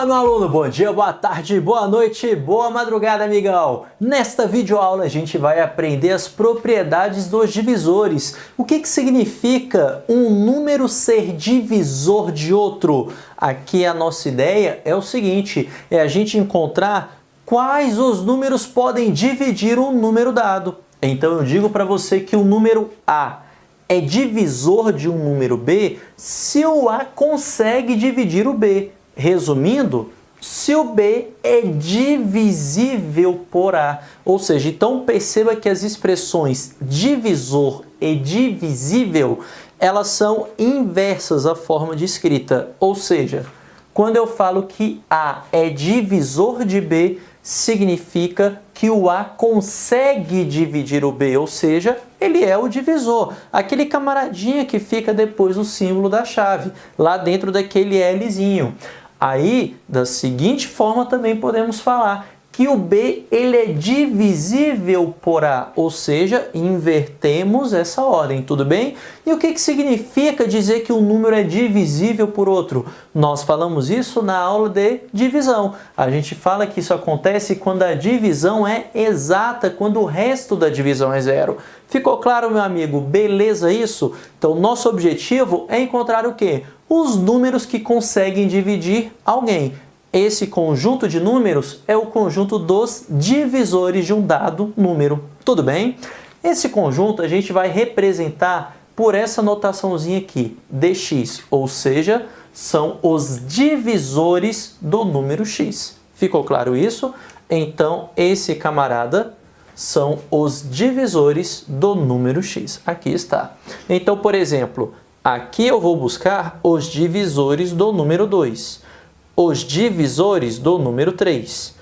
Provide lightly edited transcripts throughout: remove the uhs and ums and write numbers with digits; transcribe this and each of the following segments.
Fala, meu aluno, bom dia, boa tarde, boa noite, boa madrugada, amigão! Nesta videoaula a gente vai aprender as propriedades dos divisores. O que significa um número ser divisor de outro? Aqui a nossa ideia é o seguinte, é a gente encontrar quais os números podem dividir um número dado. Então eu digo para você que o número A é divisor de um número B se o A consegue dividir o B. Resumindo, se o B é divisível por A. Ou seja, então perceba que as expressões divisor e divisível, elas são inversas à forma de escrita. Ou seja, quando eu falo que A é divisor de B, significa que o A consegue dividir o B, ou seja, ele é o divisor. Aquele camaradinha que fica depois do símbolo da chave, lá dentro daquele Lzinho. Aí, da seguinte forma, também podemos falar que o B ele é divisível por A, ou seja, invertemos essa ordem, tudo bem? E o que significa dizer que um número é divisível por outro? Nós falamos isso na aula de divisão. A gente fala que isso acontece quando a divisão é exata, quando o resto da divisão é zero. Ficou claro, meu amigo? Beleza isso? Então, nosso objetivo é encontrar o quê? Os números que conseguem dividir alguém. Esse conjunto de números é o conjunto dos divisores de um dado número. Tudo bem? Esse conjunto a gente vai representar por essa notaçãozinha aqui, dx, ou seja, são os divisores do número x. Ficou claro isso? Então, esse camarada são os divisores do número x. Aqui está. Então, por exemplo, aqui eu vou buscar os divisores do número 2. Os divisores do número 3,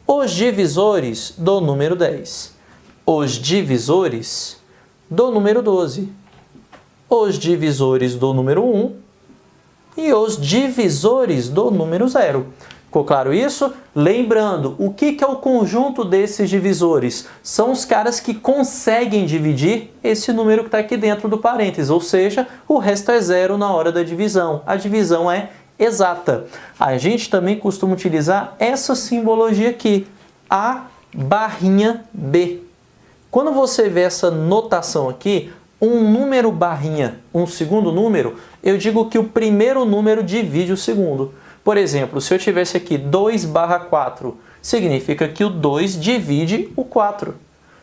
os divisores do número 10, os divisores do número 12, os divisores do número 1 e os divisores do número 0. Ficou claro isso? Lembrando, o que é o conjunto desses divisores? São os caras que conseguem dividir esse número que está aqui dentro do parênteses, ou seja, o resto é zero na hora da divisão. A divisão é exata. A gente também costuma utilizar essa simbologia aqui, A barrinha B. Quando você vê essa notação aqui, um número barrinha, um segundo número, eu digo que o primeiro número divide o segundo. Por exemplo, se eu tivesse aqui 2/4, significa que o 2 divide o 4.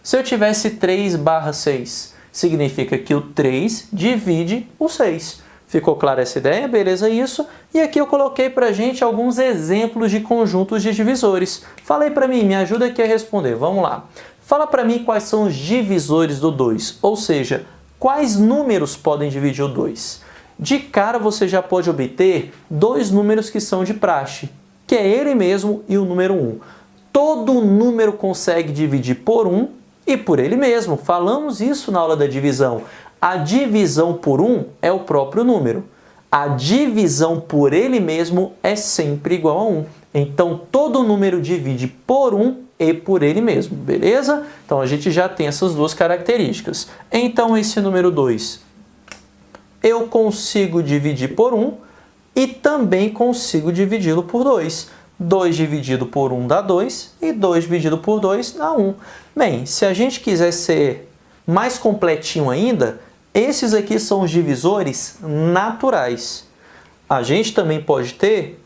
Se eu tivesse 3/6, significa que o 3 divide o 6. Ficou clara essa ideia? Beleza isso? E aqui eu coloquei pra gente alguns exemplos de conjuntos de divisores. Fala aí pra mim, me ajuda aqui a responder. Vamos lá. Fala pra mim quais são os divisores do 2, ou seja, quais números podem dividir o 2. De cara você já pode obter dois números que são de praxe, que é ele mesmo e o número 1. Todo número consegue dividir por 1 e por ele mesmo. Falamos isso na aula da divisão. A divisão por 1 é o próprio número. A divisão por ele mesmo é sempre igual a 1. Então, todo número divide por 1 e por ele mesmo, beleza? Então, a gente já tem essas duas características. Então, esse número 2, eu consigo dividir por 1 e também consigo dividi-lo por 2. 2 dividido por 1 dá 2 e 2 dividido por 2 dá 1. Bem, se a gente quiser ser mais completinho ainda, esses aqui são os divisores naturais. A gente também pode ter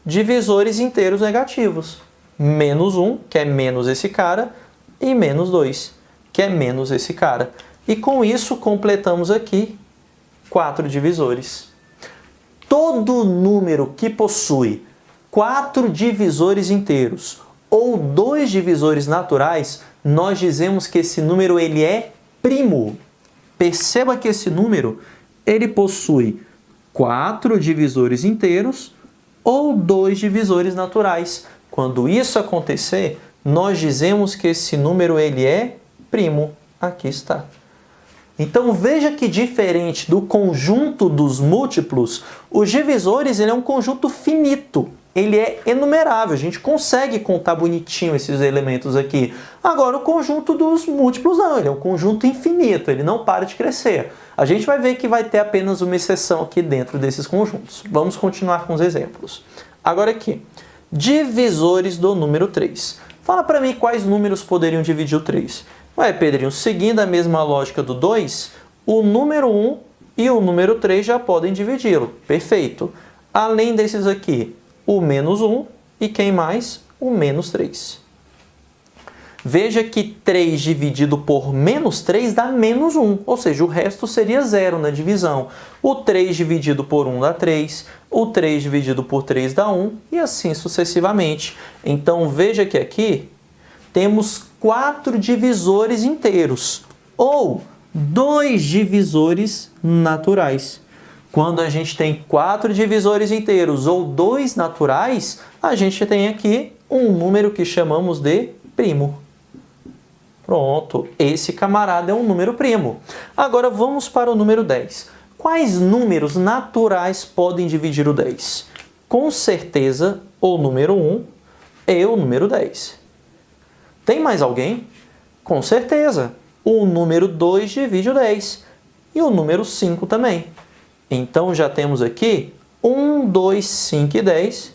divisores inteiros negativos. Menos 1, que é menos esse cara, e menos 2, que é menos esse cara. E com isso, completamos aqui 4 divisores. Todo número que possui 4 divisores inteiros ou 2 divisores naturais, nós dizemos que esse número ele é primo. Perceba que esse número ele possui 4 divisores inteiros ou 2 divisores naturais. Quando isso acontecer, nós dizemos que esse número ele é primo. Aqui está. Então veja que diferente do conjunto dos múltiplos, os divisores ele é um conjunto finito. Ele é enumerável, a gente consegue contar bonitinho esses elementos aqui. Agora, o conjunto dos múltiplos não, ele é um conjunto infinito, ele não para de crescer. A gente vai ver que vai ter apenas uma exceção aqui dentro desses conjuntos. Vamos continuar com os exemplos. Agora aqui, divisores do número 3. Fala para mim quais números poderiam dividir o 3. Ué, Pedrinho, seguindo a mesma lógica do 2, o número 1 e o número 3 já podem dividi-lo. Perfeito. Além desses aqui, o menos 1 e quem mais? O menos 3. Veja que 3 dividido por menos 3 dá menos 1, ou seja, o resto seria 0 na divisão. O 3 dividido por 1 dá 3, o 3 dividido por 3 dá 1 e assim sucessivamente. Então veja que aqui temos 4 divisores inteiros, ou 2 divisores naturais. Quando a gente tem 4 divisores inteiros ou 2 naturais, a gente tem aqui um número que chamamos de primo. Pronto, esse camarada é um número primo. Agora vamos para o número 10. Quais números naturais podem dividir o 10? Com certeza, o número 1 e o número 10. Tem mais alguém? Com certeza, o número 2 divide o 10 e o número 5 também. Então já temos aqui 1, 2, 5 e 10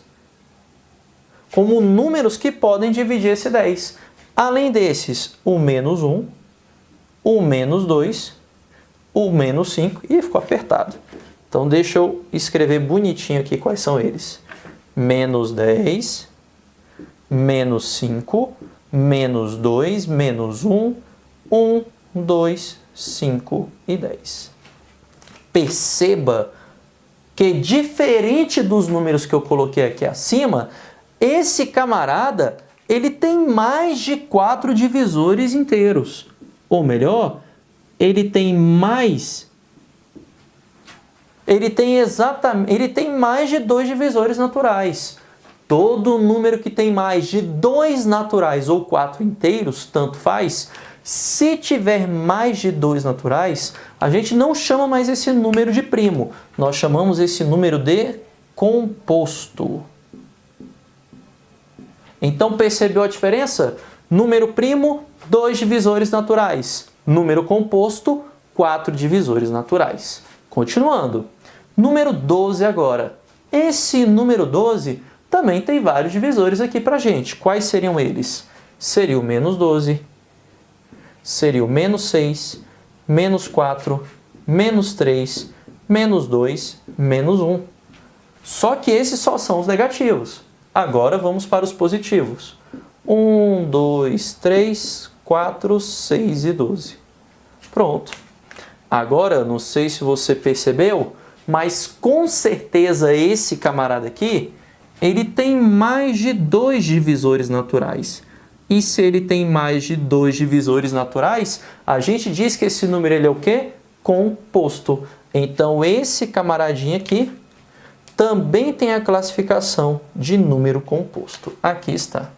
como números que podem dividir esse 10. Além desses, o menos 1, o menos 2, o menos 5 e ficou apertado. Então deixa eu escrever bonitinho aqui quais são eles. Menos 10, menos 5, menos 2, menos 1, 1, 2, 5 e 10. Perceba que, diferente dos números que eu coloquei aqui acima, esse camarada ele tem mais de 4 divisores inteiros. Ou melhor, ele tem mais de 2 divisores naturais. Todo número que tem mais de 2 naturais ou 4 inteiros, tanto faz. Se tiver mais de 2 naturais, a gente não chama mais esse número de primo. Nós chamamos esse número de composto. Então, percebeu a diferença? Número primo, 2 divisores naturais. Número composto, 4 divisores naturais. Continuando. Número 12 agora. Esse número 12 também tem vários divisores aqui pra gente. Quais seriam eles? Seria o menos 12, seria o menos 6, menos 4, menos 3, menos 2, menos 1. Só que esses só são os negativos. Agora vamos para os positivos. 1, 2, 3, 4, 6 e 12. Pronto. Agora, não sei se você percebeu, mas com certeza esse camarada aqui, ele tem mais de 2 divisores naturais. E se ele tem mais de 2 divisores naturais, a gente diz que esse número ele é o quê? Composto. Então, esse camaradinho aqui também tem a classificação de número composto. Aqui está.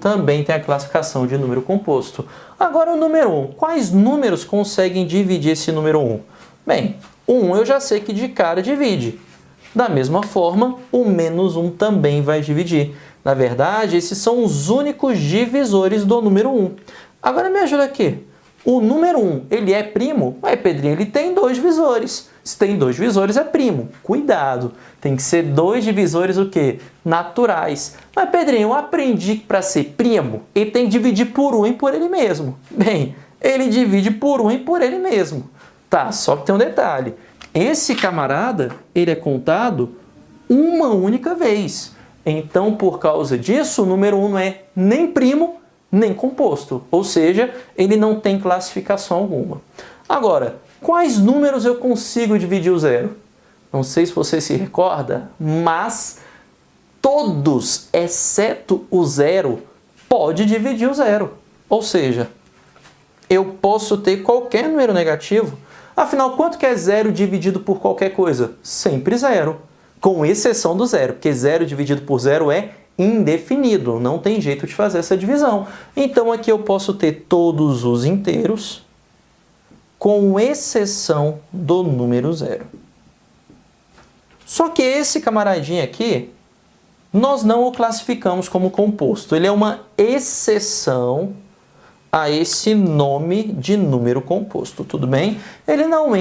Também tem a classificação de número composto. Agora o número 1. Quais números conseguem dividir esse número 1? Bem, o 1 eu já sei que de cara divide. Da mesma forma, o menos 1 também vai dividir. Na verdade, esses são os únicos divisores do número 1. Agora me ajuda aqui. O número 1, ele é primo? Ué, Pedrinho, ele tem 2 divisores. Se tem 2 divisores, é primo. Cuidado, tem que ser 2 divisores o quê? Naturais. Mas, Pedrinho, eu aprendi que para ser primo, ele tem que dividir por 1 e por ele mesmo. Bem, ele divide por 1 e por ele mesmo. Tá, só que tem um detalhe. Esse camarada, ele é contado uma única vez. Então, por causa disso, o número 1 não é nem primo, nem composto, ou seja, ele não tem classificação alguma. Agora, quais números eu consigo dividir o zero? Não sei se você se recorda, mas todos, exceto o zero, pode dividir o zero. Ou seja, eu posso ter qualquer número negativo. Afinal, quanto que é zero dividido por qualquer coisa? Sempre zero, com exceção do zero, porque zero dividido por zero é indefinido, não tem jeito de fazer essa divisão. Então aqui eu posso ter todos os inteiros, com exceção do número zero. Só que esse camaradinho aqui, nós não o classificamos como composto. Ele é uma exceção a esse nome de número composto, tudo bem? Ele não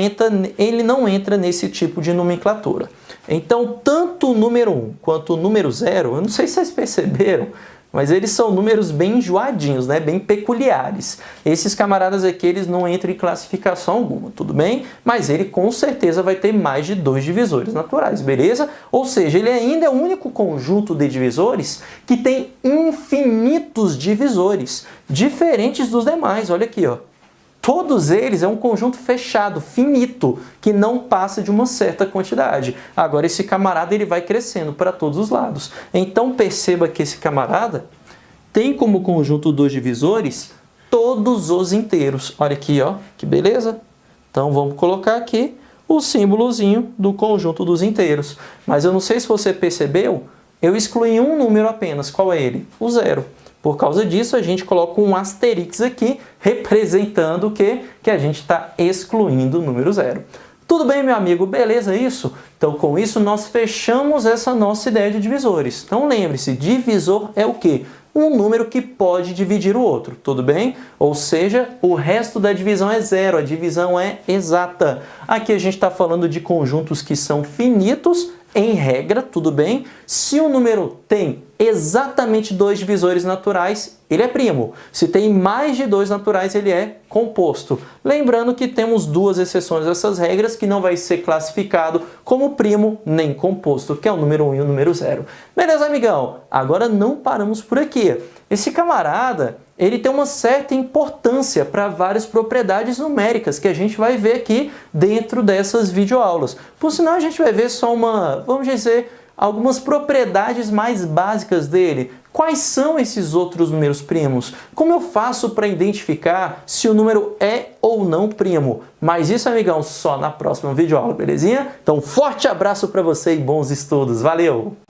entra nesse tipo de nomenclatura. Então, tanto o número 1 quanto o número 0, eu não sei se vocês perceberam, mas eles são números bem enjoadinhos, né? Bem peculiares. Esses camaradas aqui, eles não entram em classificação alguma, tudo bem? Mas ele com certeza vai ter mais de 2 divisores naturais, beleza? Ou seja, ele ainda é o único conjunto de divisores que tem infinitos divisores, diferentes dos demais. Olha aqui, ó. Todos eles é um conjunto fechado, finito, que não passa de uma certa quantidade. Agora esse camarada ele vai crescendo para todos os lados. Então perceba que esse camarada tem como conjunto dos divisores todos os inteiros. Olha aqui, ó, que beleza? Então vamos colocar aqui o símbolozinho do conjunto dos inteiros. Mas eu não sei se você percebeu, eu excluí um número apenas. Qual é ele? O 0. Por causa disso, a gente coloca um asterix aqui, representando o quê? Que a gente está excluindo o número 0. Tudo bem, meu amigo? Beleza isso? Então, com isso, nós fechamos essa nossa ideia de divisores. Então, lembre-se, divisor é o quê? Um número que pode dividir o outro, tudo bem? Ou seja, o resto da divisão é 0, a divisão é exata. Aqui a gente está falando de conjuntos que são finitos, em regra, tudo bem? Se o número tem exatamente 2 divisores naturais, ele é primo. Se tem mais de 2 naturais, ele é composto. Lembrando que temos 2 exceções dessas regras, que não vai ser classificado como primo nem composto, que é o número 1 e o número 0. Beleza, amigão? Agora não paramos por aqui. Esse camarada, ele tem uma certa importância para várias propriedades numéricas que a gente vai ver aqui dentro dessas videoaulas. Por sinal, a gente vai ver só vamos dizer, algumas propriedades mais básicas dele. Quais são esses outros números primos? Como eu faço para identificar se o número é ou não primo? Mas isso, amigão, só na próxima videoaula, belezinha? Então, forte abraço para você e bons estudos. Valeu!